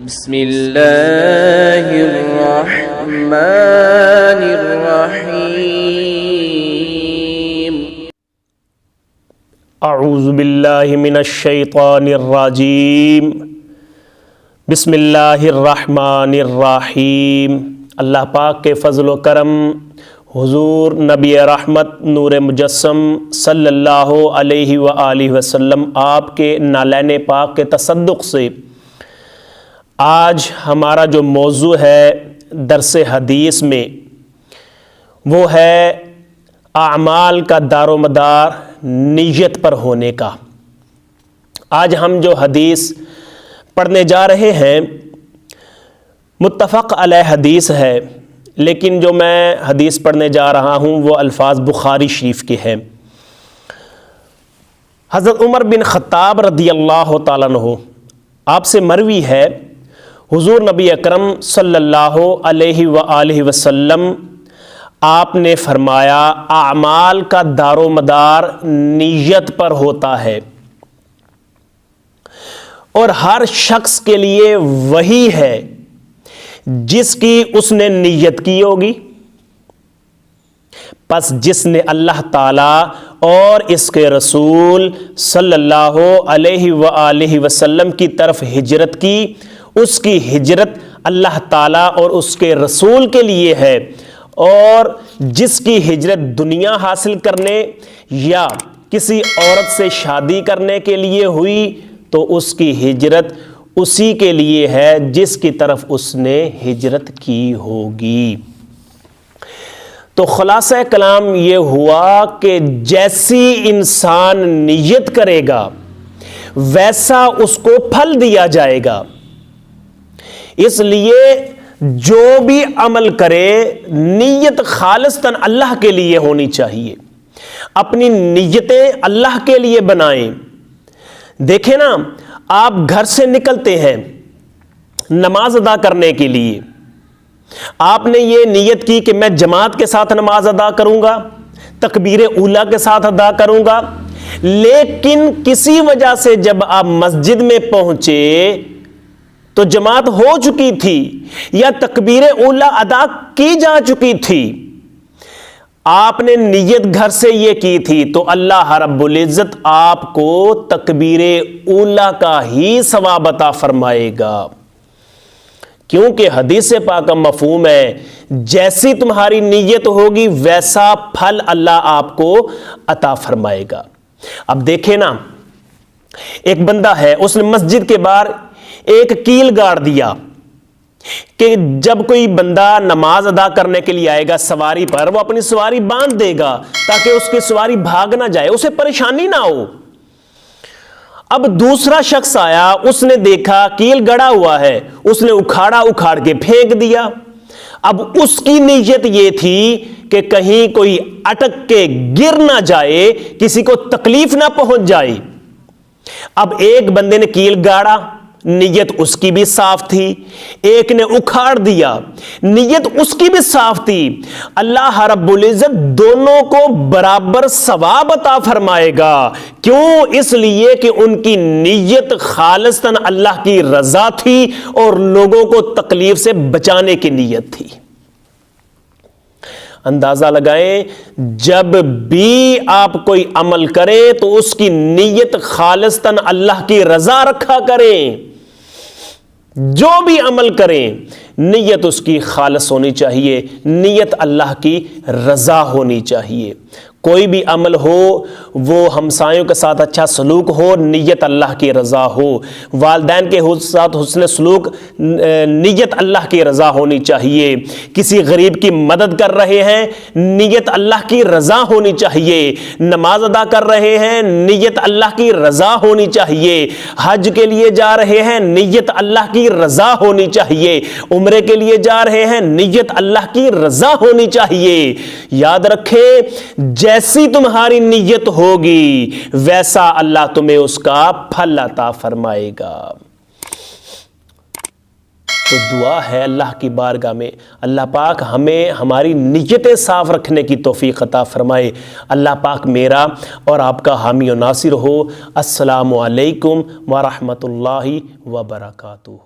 بسم اللہ الرحمن الرحیم اعوذ باللہ من الشیطان الرجیم بسم اللہ الرحمن الرحیم۔ اللہ پاک کے فضل و کرم حضور نبی رحمت نور مجسم صلی اللہ علیہ وآلہ وسلم آپ کے نالین پاک کے تصدق سے آج ہمارا جو موضوع ہے درس حدیث میں وہ ہے اعمال کا دار و مدار نیت پر ہونے کا۔ آج ہم جو حدیث پڑھنے جا رہے ہیں متفق علیہ حدیث ہے، لیکن جو میں حدیث پڑھنے جا رہا ہوں وہ الفاظ بخاری شریف کے ہیں۔ حضرت عمر بن خطاب رضی اللہ تعالیٰ عنہ آپ سے مروی ہے، حضور نبی اکرم صلی اللہ علیہ وآلہ وسلم آپ نے فرمایا اعمال کا دار و مدار نیت پر ہوتا ہے، اور ہر شخص کے لیے وہی ہے جس کی اس نے نیت کی ہوگی۔ پس جس نے اللہ تعالیٰ اور اس کے رسول صلی اللہ علیہ وآلہ وسلم کی طرف ہجرت کی، اس کی ہجرت اللہ تعالیٰ اور اس کے رسول کے لیے ہے، اور جس کی ہجرت دنیا حاصل کرنے یا کسی عورت سے شادی کرنے کے لیے ہوئی تو اس کی ہجرت اسی کے لیے ہے جس کی طرف اس نے ہجرت کی ہوگی۔ تو خلاصہ کلام یہ ہوا کہ جیسی انسان نیت کرے گا ویسا اس کو پھل دیا جائے گا۔ اس لیے جو بھی عمل کرے نیت خالصتاً اللہ کے لیے ہونی چاہیے، اپنی نیتیں اللہ کے لیے بنائیں۔ دیکھیں نا، آپ گھر سے نکلتے ہیں نماز ادا کرنے کے لیے، آپ نے یہ نیت کی کہ میں جماعت کے ساتھ نماز ادا کروں گا، تکبیر اولیٰ کے ساتھ ادا کروں گا، لیکن کسی وجہ سے جب آپ مسجد میں پہنچے تو جماعت ہو چکی تھی یا تکبیر اولیٰ ادا کی جا چکی تھی، آپ نے نیت گھر سے یہ کی تھی تو اللہ رب العزت آپ کو تکبیر اولیٰ کا ہی ثواب عطا فرمائے گا، کیونکہ حدیث پاک کا مفہوم ہے جیسی تمہاری نیت ہوگی ویسا پھل اللہ آپ کو عطا فرمائے گا۔ اب دیکھیں نا، ایک بندہ ہے، اس نے مسجد کے باہر ایک کیل گاڑ دیا کہ جب کوئی بندہ نماز ادا کرنے کے لیے آئے گا سواری پر، وہ اپنی سواری باندھ دے گا تاکہ اس کی سواری بھاگ نہ جائے، اسے پریشانی نہ ہو۔ اب دوسرا شخص آیا، اس نے دیکھا کیل گڑا ہوا ہے، اس نے اکھاڑ کے پھینک دیا۔ اب اس کی نیت یہ تھی کہ کہیں کوئی اٹک کے گر نہ جائے، کسی کو تکلیف نہ پہنچ جائے۔ اب ایک بندے نے کیل گاڑا، نیت اس کی بھی صاف تھی، ایک نے اکھاڑ دیا، نیت اس کی بھی صاف تھی۔ اللہ رب العزت دونوں کو برابر ثواب عطا فرمائے گا۔ کیوں؟ اس لیے کہ ان کی نیت خالصتاً اللہ کی رضا تھی اور لوگوں کو تکلیف سے بچانے کی نیت تھی۔ اندازہ لگائیں، جب بھی آپ کوئی عمل کریں تو اس کی نیت خالصتاً اللہ کی رضا رکھا کریں۔ جو بھی عمل کریں نیت اس کی خالص ہونی چاہیے، نیت اللہ کی رضا ہونی چاہیے۔ کوئی بھی عمل ہو، وہ ہمسایوں کے ساتھ اچھا سلوک ہو، نیت اللہ کی رضا ہو، والدین کے ساتھ حسن سلوک، نیت اللہ کی رضا ہونی چاہیے، کسی غریب کی مدد کر رہے ہیں نیت اللہ کی رضا ہونی چاہیے، نماز ادا کر رہے ہیں نیت اللہ کی رضا ہونی چاہیے، حج کے لیے جا رہے ہیں نیت اللہ کی رضا ہونی چاہیے، عمرے کے لیے جا رہے ہیں نیت اللہ کی رضا ہونی چاہیے۔ یاد رکھیں، جیسی تمہاری نیت ہوگی ویسا اللہ تمہیں اس کا پھل عطا فرمائے گا۔ تو دعا ہے اللہ کی بارگاہ میں، اللہ پاک ہمیں ہماری نیتیں صاف رکھنے کی توفیق عطا فرمائے۔ اللہ پاک میرا اور آپ کا حامی و ناصر ہو۔ السلام علیکم ورحمۃ اللہ وبرکاتہ۔